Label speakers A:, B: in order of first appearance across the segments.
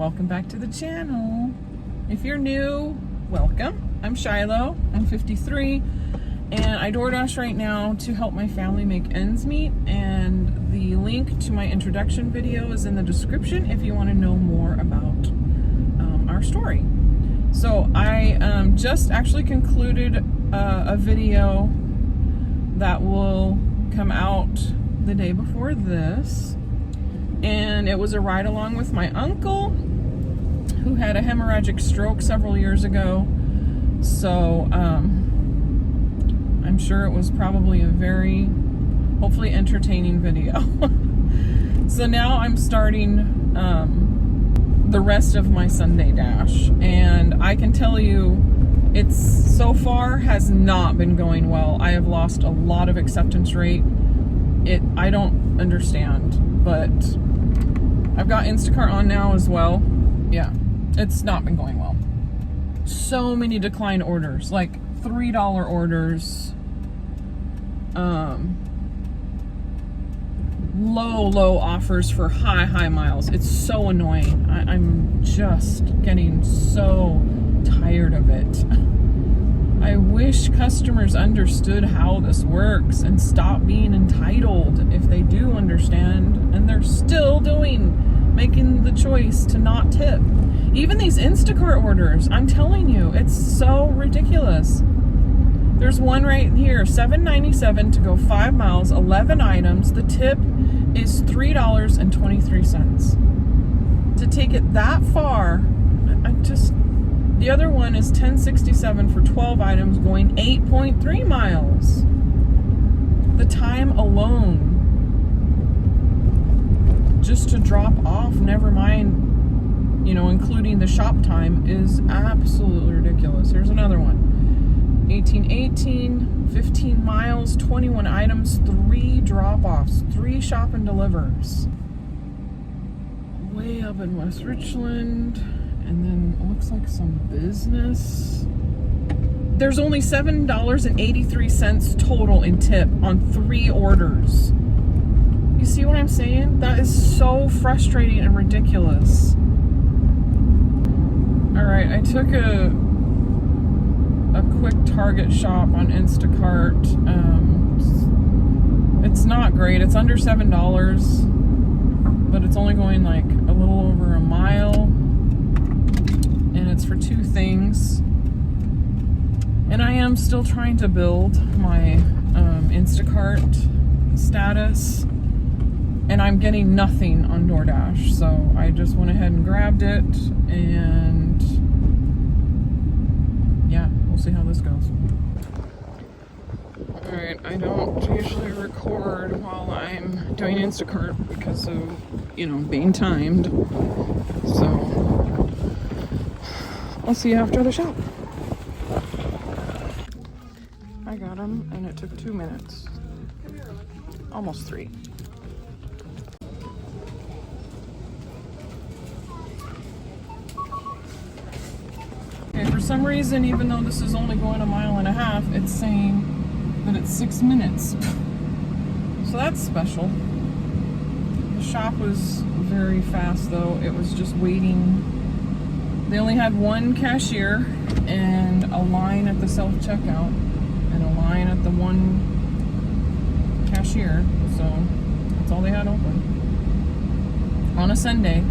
A: welcome back to the channel. If you're new, welcome. I'm Shilowe, I'm 53, and I DoorDash right now to help my family make ends meet, and the link to my introduction video is in the description if you want to know more about our story. So I just actually concluded a video that will come out the day before this, and it was a ride along with my uncle who had a hemorrhagic stroke several years ago. So I'm sure it was probably a very hopefully entertaining video. So now I'm starting the rest of my Sunday dash, and I can tell you it's so far has not been going well. I have lost a lot of acceptance rate. I don't understand, but I've got Instacart on now as well. Yeah, it's not been going well. So many declined orders, like $3 orders, low offers for high miles. It's so annoying. I'm just getting so tired of it. I wish customers understood how this works and stop being entitled if they do understand, and they're still making the choice to not tip. Even these Instacart orders, I'm telling you, it's so ridiculous. There's one right here, $7.97 to go 5 miles, 11 items. The tip is $3.23. To take it that far, the other one is $10.67 for 12 items going 8.3 miles. The time alone, just to drop off, never mind, including the shop time, is absolutely ridiculous. Here's another one. 18, 15 miles, 21 items, 3 drop-offs, 3 shop and delivers. Way up in West Richland, and then it looks like some business. There's only $7.83 total in tip on 3 orders. You see what I'm saying? That is so frustrating and ridiculous. All right, I took a quick Target shop on Instacart. It's not great. It's under $7, but it's only going like a little over a mile, and it's for 2 things. And I am still trying to build my Instacart status, and I'm getting nothing on DoorDash, so I just went ahead and grabbed it, and yeah, we'll see how this goes. Alright, I don't usually record while I'm doing Instacart because of, being timed. So, I'll see you after the shop. I got them, and it took 2 minutes. Almost 3. For some reason, even though this is only going 1.5 miles, it's saying that it's 6 minutes. So that's special. The shop was very fast though. It was just waiting. They only had 1 cashier and a line at the self-checkout and a line at the 1 cashier. So that's all they had open on a Sunday.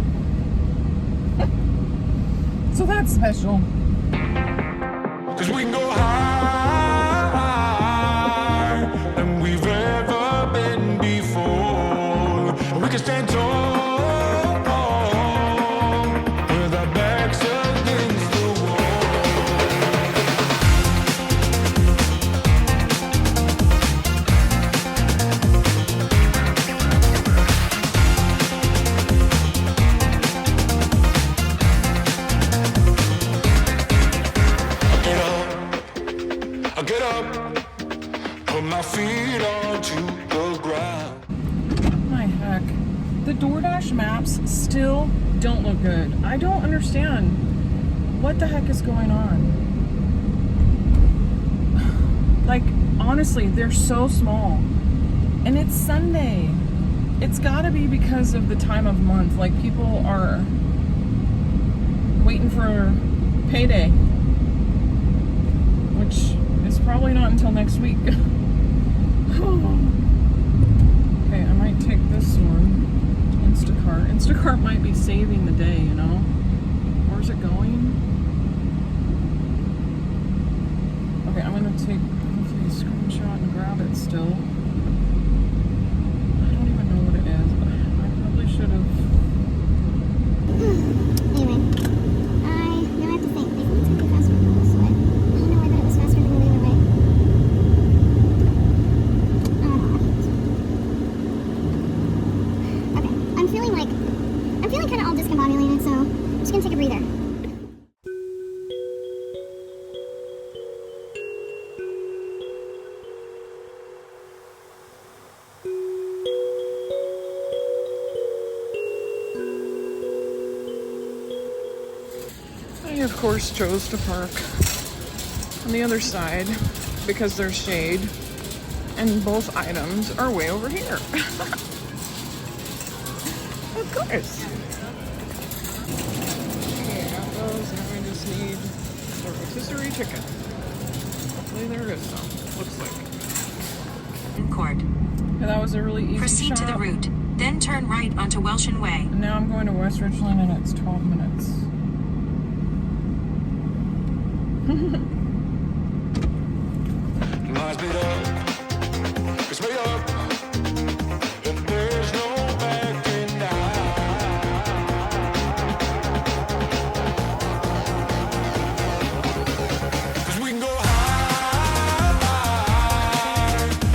A: So that's special.
B: 'Cause we can go higher than we've ever been before. We can stand tall with our backs against the I'll get up, put my feet onto the ground.
A: My heck. The DoorDash maps still don't look good. I don't understand what the heck is going on. Like, honestly, they're so small. And it's Sunday. It's gotta be because of the time of month. Like, people are waiting for payday, which is probably not until next week. Okay, I might take this one. Instacart. Instacart might be saving the day, you know? Where's it going? Okay, I'm gonna take hopefully a screenshot and grab it still. I don't even know what it is, but I probably should have.
C: Anyway, now I have to think. They took the password though, so I don't know why that it was faster than the other way. Okay, I'm feeling kind of all discombobulated, so I'm just gonna take a breather.
A: I, of course, chose to park on the other side because there's shade, and both items are way over here. Of course. Okay, got those. Now I just need the rotisserie chicken. Hopefully there is some. Looks like.
D: Court.
A: Yeah, that was a really easy
D: Proceed to the
A: shop.
D: route, then turn right onto Welshon Way.
A: And now I'm going to West Richland, and it's 12 minutes.
B: Lights beat up, it's way up, and there's no backing down. 'Cause we can go higher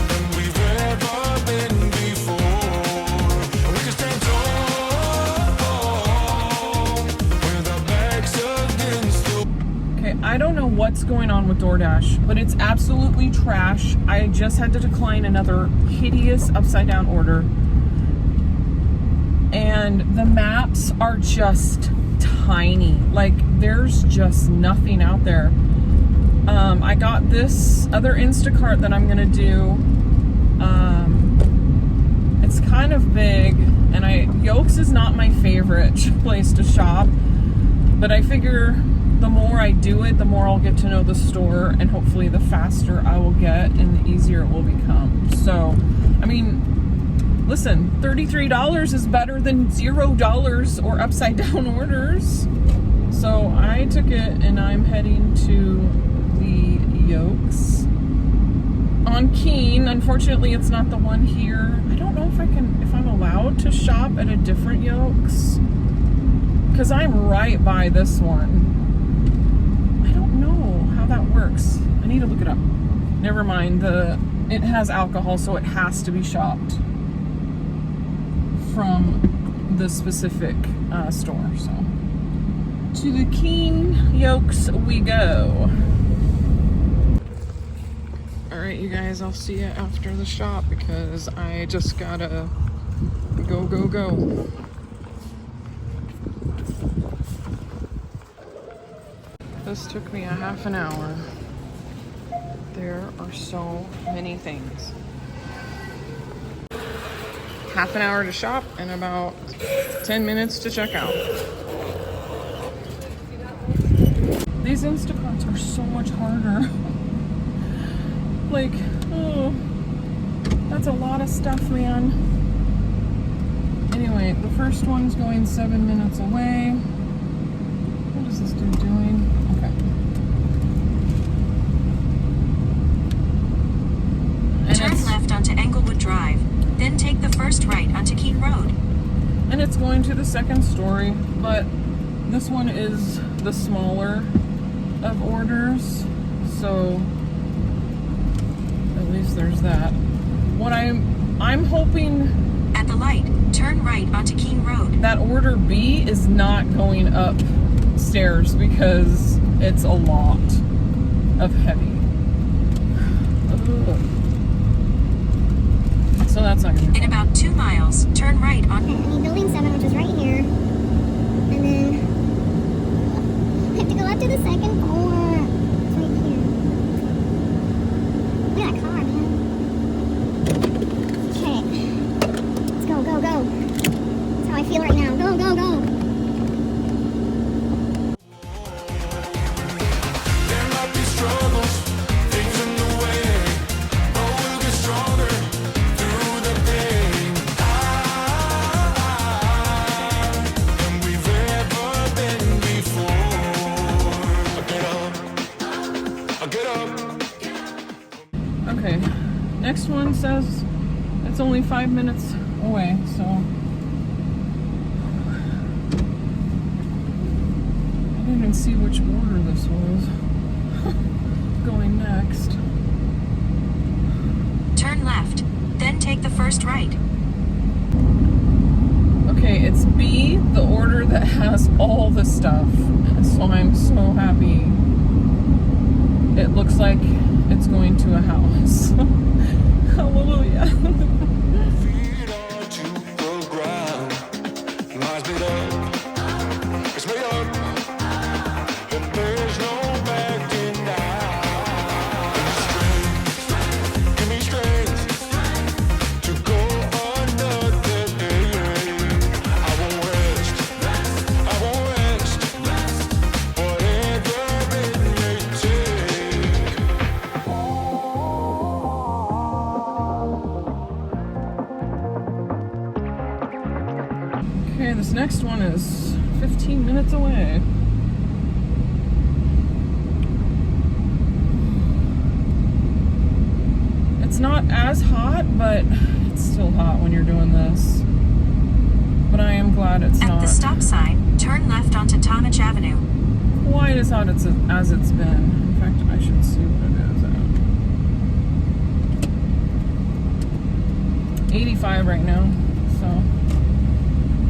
B: than we've ever been before. We can stand tall with our backs against the.
A: Okay, I don't know what's going on with DoorDash, but it's absolutely trash. I just had to decline another hideous upside down order. And the maps are just tiny. Like, there's just nothing out there. I got this other Instacart that I'm gonna do. It's kind of big, and Yolks is not my favorite place to shop, but I figure the more I do it, the more I'll get to know the store, and hopefully the faster I will get and the easier it will become. So, I mean, listen, $33 is better than $0 or upside down orders. So I took it, and I'm heading to the Yolks on Keene. Unfortunately, it's not the one here. I don't know if I'm allowed to shop at a different Yolks, because I'm right by this one. I don't know how that works. I need to look it up. Never mind. It has alcohol, so it has to be shopped from the specific store. So to the Keene Yolks we go. All right, you guys. I'll see you after the shop because I just gotta go. This took me a half an hour. There are so many things. Half an hour to shop and about 10 minutes to check out. These Instacarts are so much harder. Like, oh, that's a lot of stuff, man. Anyway, the first one's going 7 minutes away. What is this dude doing? Okay. And
D: Turn left onto Englewood Drive, then take the first right onto Keene Road.
A: And it's going to the second story, but this one is the smaller of orders, so at least there's that. What I'm hoping
D: At the light, turn right onto Keene Road.
A: that order B is not going upstairs because it's a lot of heavy. Ugh. So that's not gonna be
D: In
A: fun.
D: about 2 miles, turn right on.
C: Okay, I need building 7, which is right here. And then I have to go up to the second floor. It's right here. Look at that car, man. Okay. Let's go. That's how I feel right now. Go.
A: one says it's only 5 minutes away, so I didn't even see which order this was. Going next.
D: Turn left, then take the first right.
A: Okay, it's B, the order that has all the stuff. So I'm so happy. It looks like it's going to a house. Hallelujah.
B: Feet onto the ground. Lies made up. It's made up. And there's no backing down. Give me strength to go another day. I won't rest. I won't rest. Whatever it may take.
A: Okay, this next one is 15 minutes away. It's not as hot, but it's still hot when you're doing this. But I am glad it's
D: At
A: not
D: the stop sign, turn left onto Talmadge Avenue.
A: quite as hot as it's been. In fact, I should see what it is at. 85 right now, so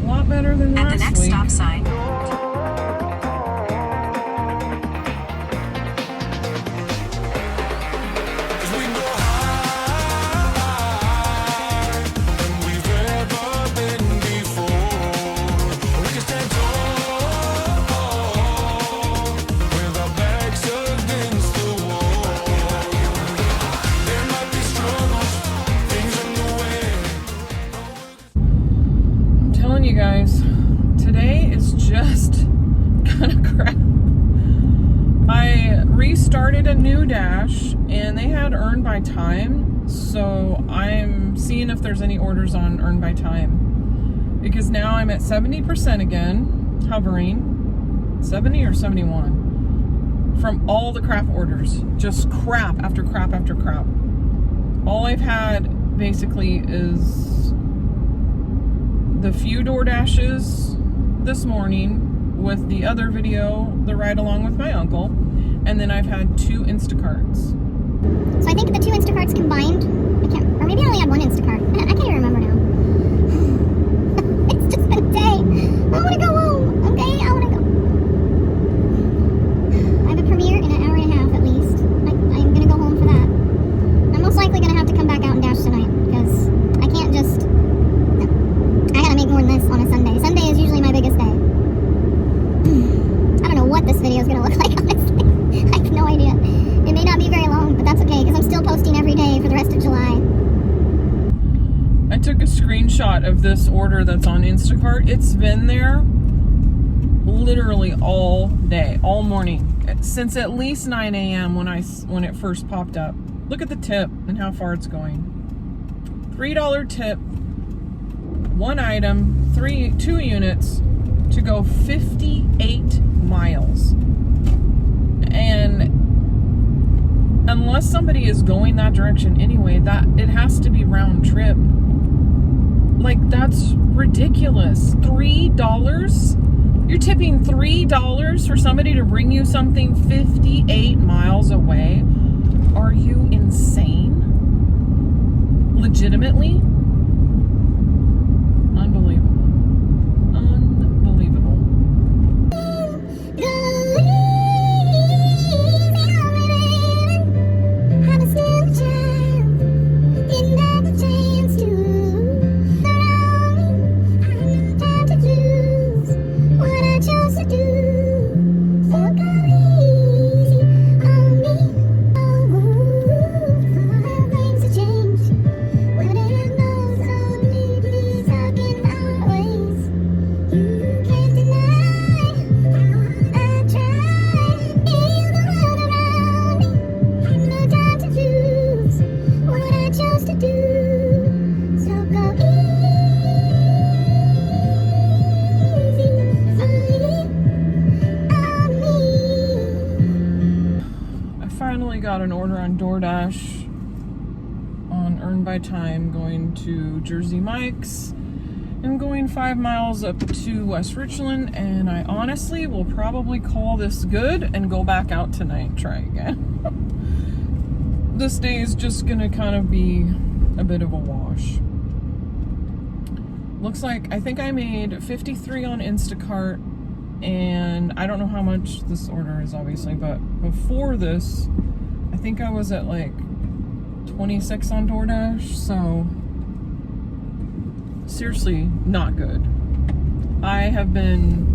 A: a lot better than
D: At
A: last
D: the next
A: week.
D: stop sign,
B: Cause we can go higher than we've ever been before. We can stand tall with our backs against the wall. There might be struggles, things in the way.
A: I'm telling you guys, today is just kind of crap. I restarted a new dash and they had earn by time, so I'm seeing if there's any orders on earn by time, because now I'm at 70% again, hovering 70 or 71 from all the crap orders, just crap after crap after crap. All I've had basically is the few door dashes this morning with the other video, the ride along with my uncle, and then I've had 2 Instacarts.
C: So I think the 2 Instacarts combined, or maybe I only had 1 Instacart. I can't even remember now. It's just been a day. I want to go home, okay? I want to go. I have a premiere in an hour and a half at least. I'm going to go home for that. I'm most likely going to have to come back out and dash tonight, because I can't just... No. I got to make more than this on a Sunday. Sunday is usually my biggest day. I don't know what this video is going to look like, honestly. I have no idea. It may not be very long, but that's okay, because I'm still posting every day for the rest of July.
A: I took a screenshot of this order that's on Instacart. It's been there literally all day, all morning, since at least 9 a.m. when it first popped up. Look at the tip and how far it's going. $3 tip, 1 item, 2 units to go 58 miles. And unless somebody is going that direction anyway, that it has to be round trip. Like, that's ridiculous. $3? You're tipping $3 for somebody to bring you something 58 miles away? Are you insane? Legitimately? Unbelievable. Unbelievable. Got an order on DoorDash on earn by time going to Jersey Mike's and going 5 miles up to West Richland, and I honestly will probably call this good and go back out tonight and try again. This day is just gonna kind of be a bit of a wash. Looks like I think I made 53 on Instacart, and I don't know how much this order is obviously, but before this I think I was at like 26 on DoorDash, so seriously not good. I have been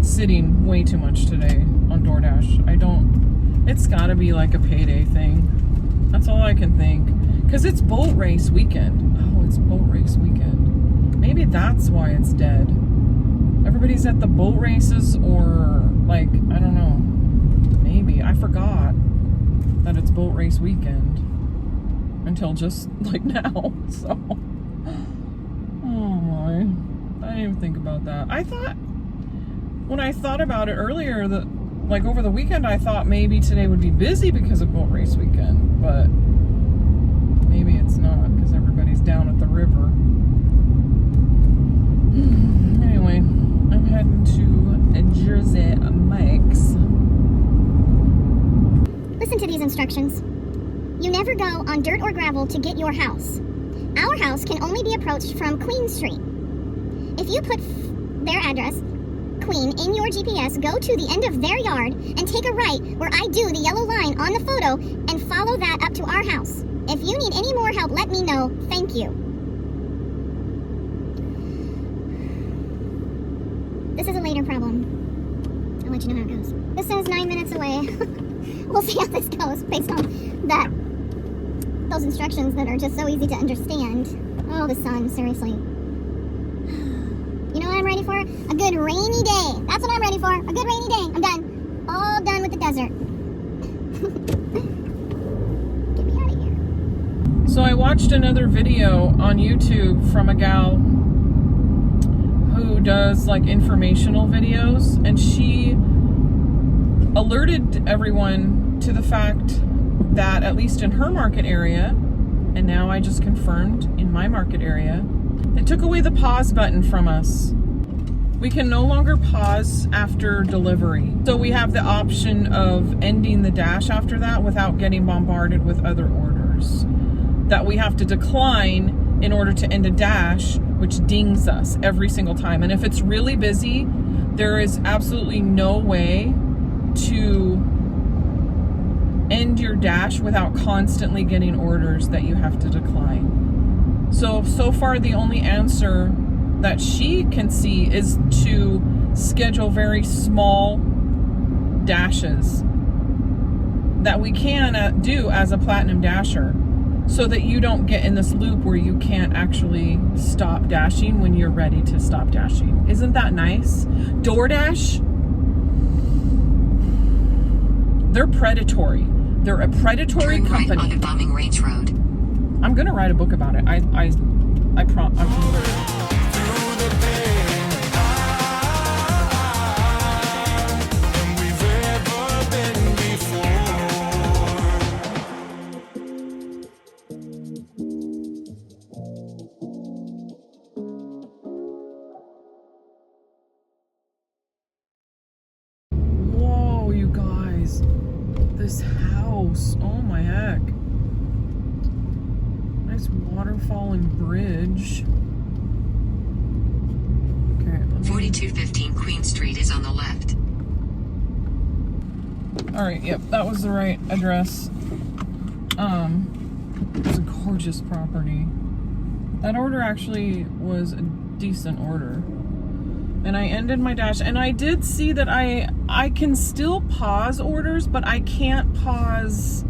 A: sitting way too much today on DoorDash. It's gotta be like a payday thing. That's all I can think. Because it's boat race weekend. Oh, it's boat race weekend. Maybe that's why it's dead. Everybody's at the boat races, or like, I don't know. Maybe. I forgot that it's boat race weekend until just like now. So, oh my. I didn't even think about that. When I thought about it earlier, that like over the weekend, I thought maybe today would be busy because of boat race weekend, but maybe it's not because everybody's down at the river. Anyway, I'm heading to Jersey Mike's.
C: Listen to these instructions. You never go on dirt or gravel to get your house. Our house can only be approached from Queen Street. If you put their address, Queen, in your GPS, go to the end of their yard and take a right where I do the yellow line on the photo and follow that up to our house. If you need any more help, let me know. Thank you. This is a later problem. I'll let you know how it goes. This is 9 minutes away. We'll see how this goes based on those instructions that are just so easy to understand. Oh, the sun, seriously. You know what I'm ready for? A good rainy day. That's what I'm ready for. A good rainy day. I'm done. All done with the desert. Get me out of here.
A: So I watched another video on YouTube from a gal who does like informational videos, and she alerted everyone to the fact that at least in her market area, and now I just confirmed in my market area, they took away the pause button from us. We can no longer pause after delivery. So we have the option of ending the dash after that without getting bombarded with other orders that we have to decline in order to end a dash, which dings us every single time. And if it's really busy, there is absolutely no way to end your dash without constantly getting orders that you have to decline. So far the only answer that she can see is to schedule very small dashes that we can do as a platinum dasher, so that you don't get in this loop where you can't actually stop dashing when you're ready to stop dashing. Isn't that nice? DoorDash, they're predatory. They're a predatory company.
D: Right onto Bombing Range Road.
A: I'm gonna write a book about it. I promise.
B: Through the pain than we've ever been before.
A: Whoa, you guys. This house. Oh my heck. Nice waterfall and bridge. Okay.
D: 4215 Queen Street is on the left.
A: Alright, yep, that was the right address. It's a gorgeous property. That order actually was a decent order. And I ended my dash, and I did see that I can still pause orders, but I can't pause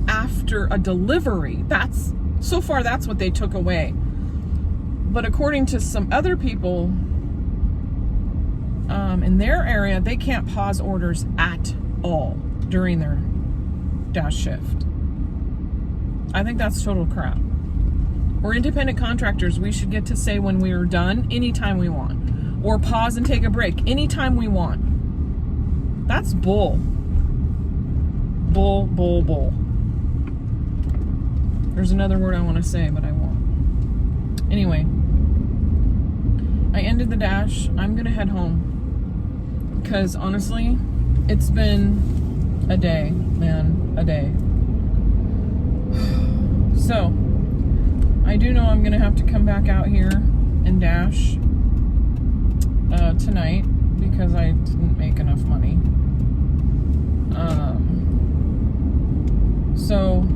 A: after a delivery. So far that's what they took away. But according to some other people in their area, they can't pause orders at all during their dash shift. I think that's total crap. We're independent contractors. We should get to say when we are done anytime we want. Or pause and take a break anytime we want. That's bull. Bull. There's another word I want to say, but I won't. Anyway, I ended the dash. I'm going to head home. Because honestly, it's been a day, man. A day. So, I do know I'm going to have to come back out here and dash tonight because I didn't make enough money. So,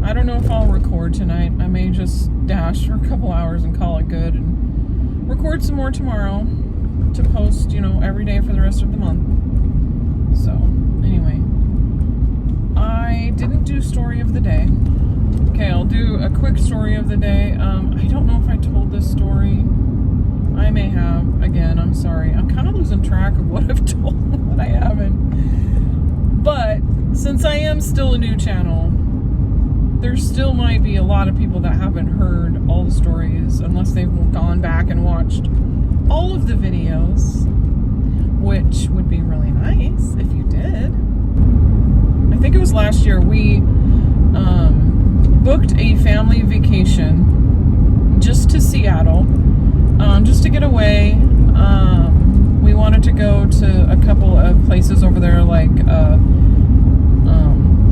A: I don't know if I'll record tonight. I may just dash for a couple hours and call it good and record some more tomorrow to post, every day for the rest of the month. So, anyway, I didn't do story of the day. Okay, I'll do a quick story of the day. I don't know if I told this story. I may have. Again, I'm sorry. I'm kind of losing track of what I've told and what I haven't. But since I am still a new channel, there still might be a lot of people that haven't heard all the stories unless they've gone back and watched all of the videos, which would be really nice if you did. I think it was last year we booked a family vacation just to Seattle, just to get away. We wanted to go to a couple of places over there, like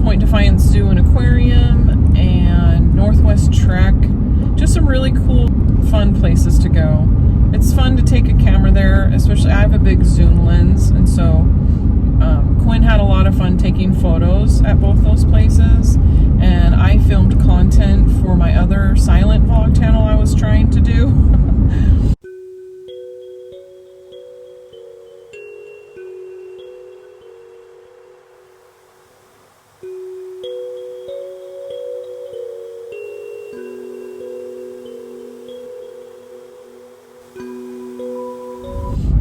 A: Point Defiance Zoo and Aquarium and Northwest Trek. Just some really cool, fun places to go. It's fun to take a camera there, especially I have a big zoom lens, and so Quinn had a lot of fun taking photos at both those places, and I filmed content for my other silent vlog channel I was trying to do.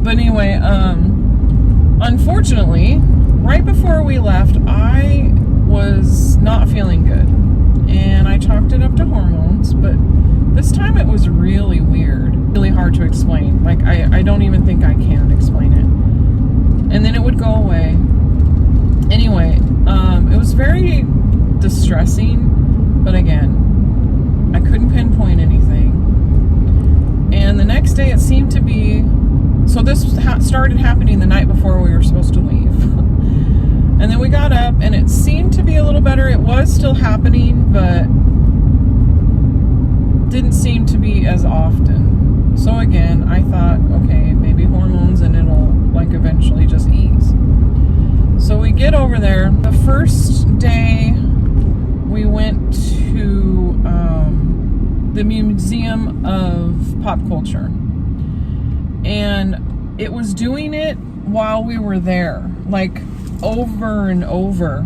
A: But anyway, unfortunately, right before we left, I was not feeling good. And I chalked it up to hormones, but this time it was really weird. Really hard to explain. Like, I don't even think I can explain it. And then it would go away. Anyway, it was very distressing, but again, I couldn't pinpoint anything. And the next day it seemed to be... So this started happening the night before we were supposed to leave. And then we got up and it seemed to be a little better. It was still happening, but didn't seem to be as often. So again, I thought, okay, maybe hormones and it'll eventually just ease. So we get over there. The first day we went to the Museum of Pop Culture. And it was doing it while we were there, over and over.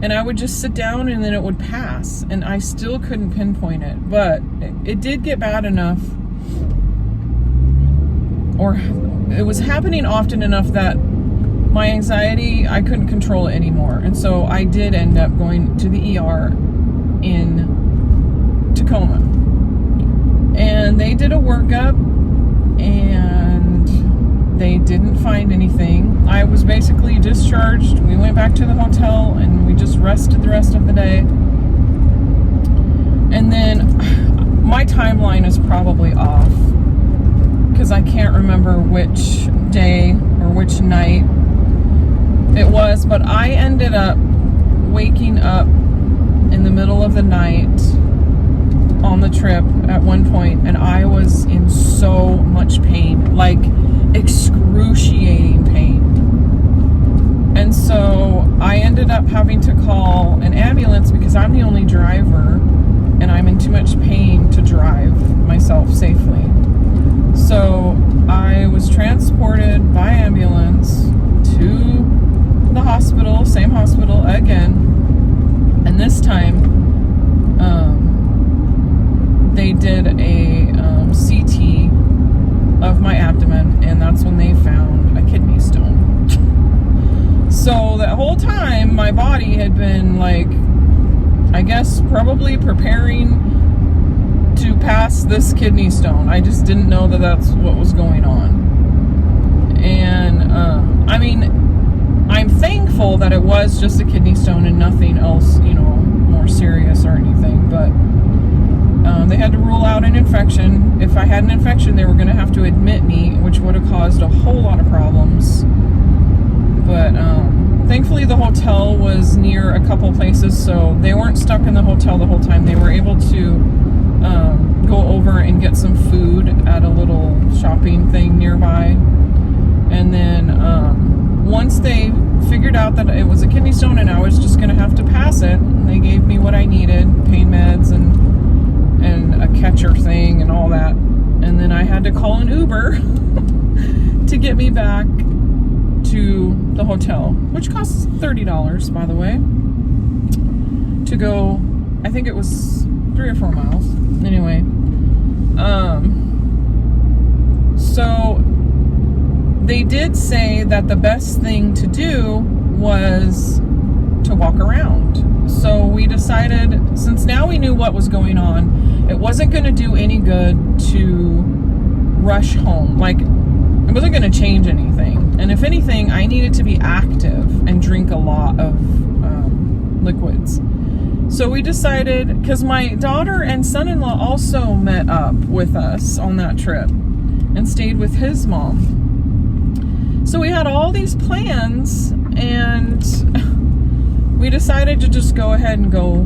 A: And I would just sit down and then it would pass. And I still couldn't pinpoint it. But it did get bad enough, or it was happening often enough that my anxiety, I couldn't control it anymore. And so I did end up going to the ER in Tacoma. And they did a workup, and they didn't find anything. I was basically discharged. We went back to the hotel and we just rested the rest of the day. And then my timeline is probably off because I can't remember which day or which night it was, but I ended up waking up in the middle of the night on the trip at one point, and I was in so much pain, excruciating pain. And so I ended up having to call an ambulance because I'm the only driver and I'm in too much pain to drive myself safely. So I was transported by ambulance to the hospital, same hospital again, and this time they did a CT of my abdomen, and that's when they found a kidney stone. So that whole time my body had been I guess probably preparing to pass this kidney stone. I just didn't know that that's what was going on. And I'm thankful that it was just a kidney stone and nothing else, more serious infection. If I had an infection, they were going to have to admit me, which would have caused a whole lot of problems. But thankfully the hotel was near a couple places, so they weren't stuck in the hotel the whole time. They were able to go over and get some food at a little shopping thing nearby. And then once they figured out that it was a kidney stone and I was just going to have to pass it, and they gave me what I needed, pain meds and a catcher thing and all that. And then I had to call an Uber to get me back to the hotel, which costs $30, by the way, to go. I think it was 3 or 4 miles. Anyway, so they did say that the best thing to do was to walk around. So we decided, since now we knew what was going on, it wasn't going to do any good to rush home. Like, it wasn't going to change anything. And if anything, I needed to be active and drink a lot of liquids. So we decided, because my daughter and son-in-law also met up with us on that trip and stayed with his mom. So we had all these plans, and we decided to just go ahead and go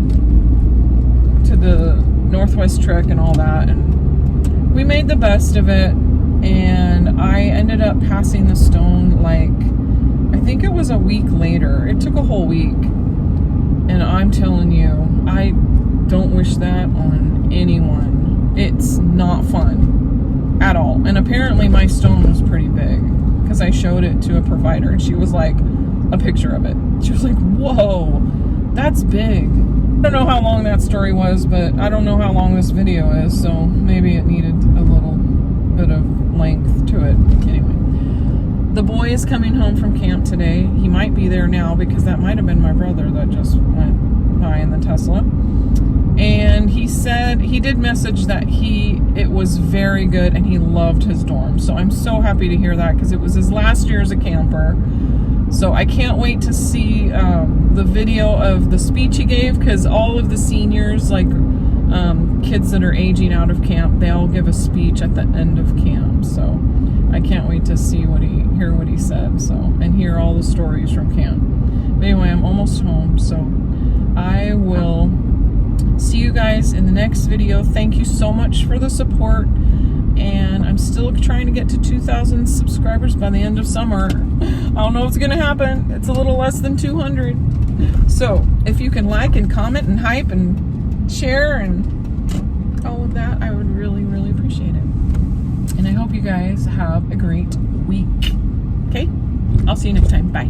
A: to the Northwest Trek and all that, and we made the best of it. And I ended up passing the stone, like, I think it was a week later. It took a whole week. And I'm telling you, I don't wish that on anyone. It's not fun at all. And apparently my stone was pretty big, because I showed it to a provider and she was like, a picture of it. She was like, whoa, that's big. I don't know how long that story was, but I don't know how long this video is, so maybe it needed a little bit of length to it. Anyway, the boy is coming home from camp today. He might be there now, because that might have been my brother that just went by in the Tesla. And he said, he did message that it was very good and he loved his dorm. So I'm so happy to hear that, because it was his last year as a camper. So I can't wait to see the video of the speech he gave, because all of the seniors, like kids that are aging out of camp, they all give a speech at the end of camp. So I can't wait to see hear what he said, so, and hear all the stories from camp. But anyway, I'm almost home, so I will see you guys in the next video. Thank you so much for the support, and I'm still trying to get to 2,000 subscribers by the end of summer. I don't know if it's gonna happen. It's a little less than 200. So if you can like and comment and hype and share and all of that, I would really, really appreciate it. And I hope you guys have a great week. Okay? I'll see you next time. Bye.